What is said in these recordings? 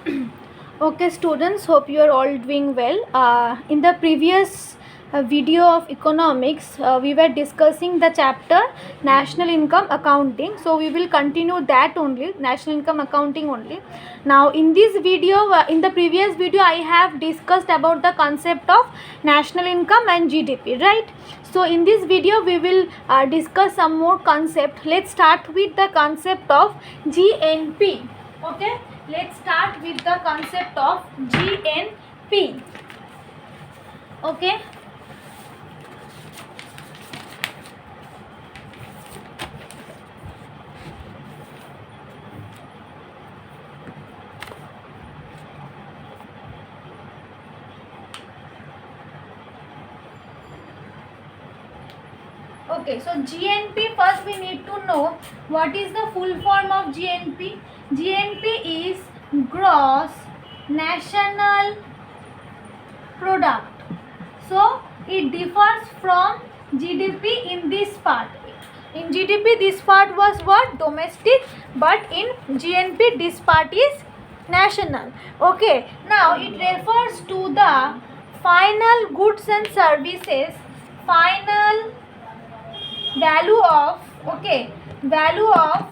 Okay, students, hope you are all doing well. In the previous video of economics, we were discussing the chapter national income accounting. So we will continue that only, national income accounting only. Now, in this video, in the previous video, I have discussed about the concept of national income and GDP, right? So in this video, we will discuss some more concept. Let's start with the concept of GNP. Okay, let's start with the concept of GNP. Okay, so GNP, first we need to know what is the full form of GNP. GNP is gross national product. So it differs from GDP in this part. In GDP this part was what? Domestic, but in GNP this part is national. Okay, now it refers to the final goods and services, final value of, okay, value of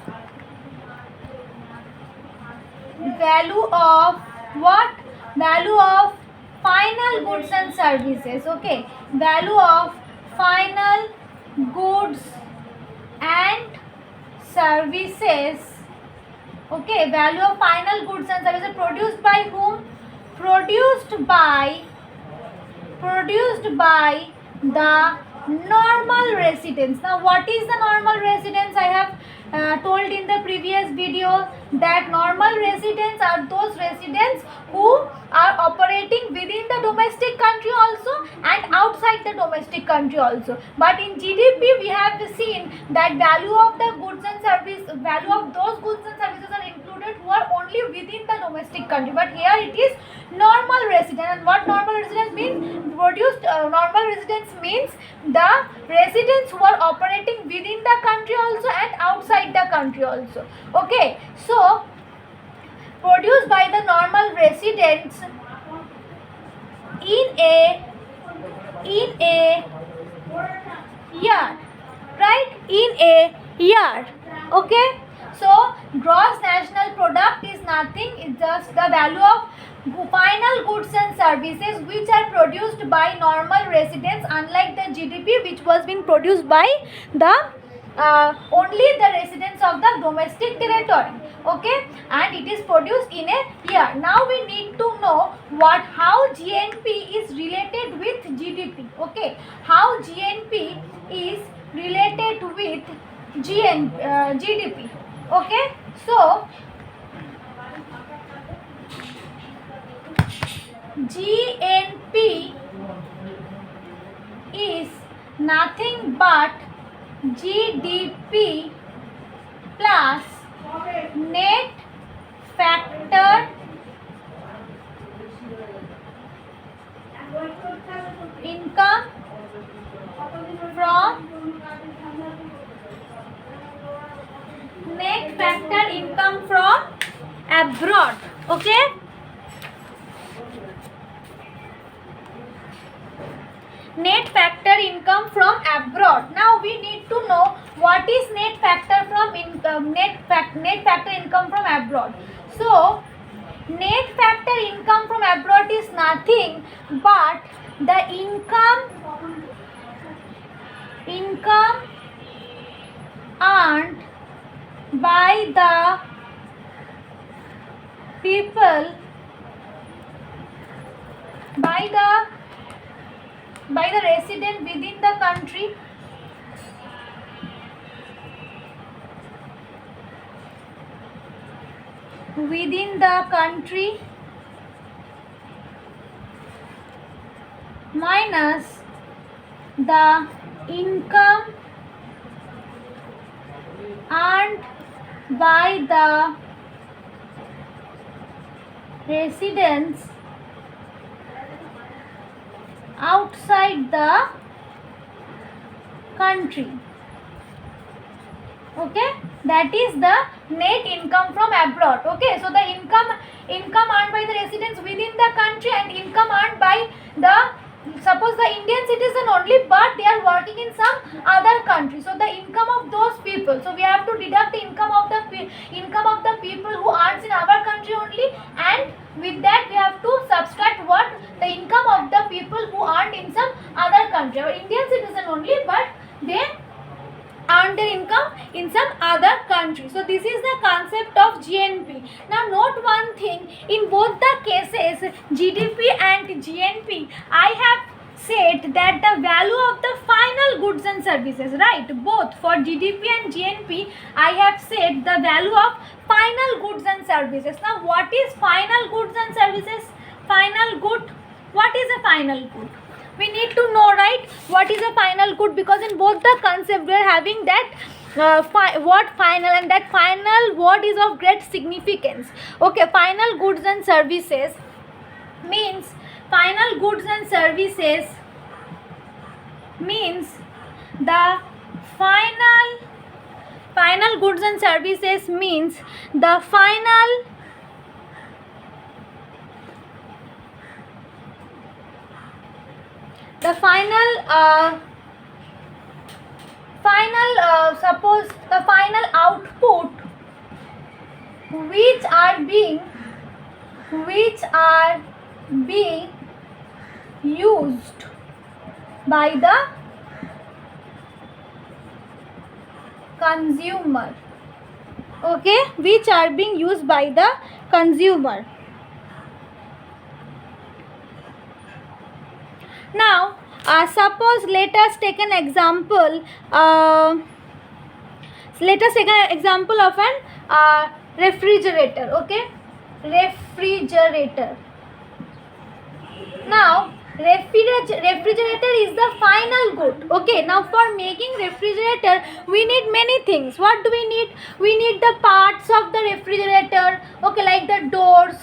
what? Value of final goods and services. Okay, value of final goods and services. Okay, value of final goods and services produced by whom? Produced by the normal residents. Now what is the normal residents? I have told in the previous video that normal residents are those residents who are operating within the domestic country also and outside the domestic country also. But in GDP we have seen that value of the goods and service, value of those goods and services are included who are only within the domestic country. But here it is normal resident. And what normal residents means? Normal residents means the residents who are operating within the country also and outside the country also. Okay, so produced by the normal residents in a year, right? In a year. Okay, so gross national product is nothing, it's just the value of final goods and services which are produced by normal residents, unlike the GDP which was being produced by the only the residents of the domestic territory. Okay, and it is produced in a year. Now we need to know how GNP is related with GDP. Okay, how GNP is related with GDP. Okay, so GNP is nothing but GDP plus net factor income from abroad. Okay, net factor income from abroad. Now we need to know what is net factor from net factor income from abroad. So net factor income from abroad is nothing but the income earned by the people, by the resident within the country minus the income earned by the residents outside the country. Okay, that is the net income from abroad. Okay, so the income income earned by the residents within the country and income earned by the, suppose the Indian citizen only, but they are working in some other country. So the income of those people, so we have to deduct the income of the people who earns in our country only, and with that we have to subtract what, the income of the people who earned in some other country, or Indian citizen only, but they earn their income in some other country. So this is the concept of GNP. Now note one thing, in both the cases GDP and GNP, I have said that the value of the final goods and services, right, both for GDP and GNP I have said the value of final goods and services. Now what is final goods and services? Final good, what is a final good? We need to know, right, what is a final good, because in both the concept we are having that word final, and that final word is of great significance. Okay, final goods and services means, final goods and services means the final goods and services means the final suppose the final output which are being used by the consumer. Okay, which are being used by the consumer. Now suppose let us take an example of an refrigerator. Okay, refrigerator. Now refrigerator is the final good. Okay, now for making refrigerator we need many things. What do we need? We need the parts of the refrigerator, okay, like the doors,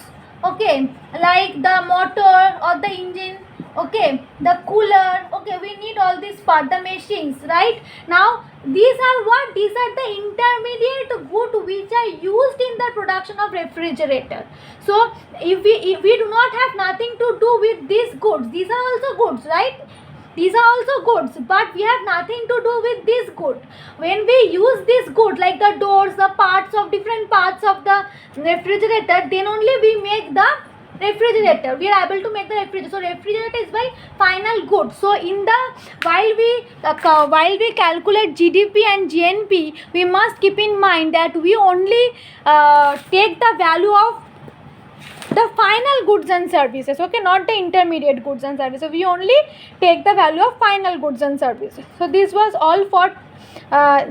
okay, like the motor or the engine, okay, the cooler, okay, we need all these parts, the machines, right? Now these are what? These are the intermediate good which are used in the production of refrigerator. So if we do not have nothing to do with these goods, these are also goods, right? These are also goods, but we have nothing to do with this good. When we use this good, like the doors, the parts of different parts of the refrigerator, then only we make the refrigerator. We are able to make the refrigerator. So refrigerator is by final good. So in the while we calculate GDP and GNP, we must keep in mind that we only take the value of the final goods and services, okay, not the intermediate goods and services. We only take the value of final goods and services. So this was all for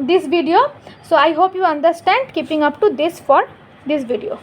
this video. So I hope you understand, keeping up to this for this video.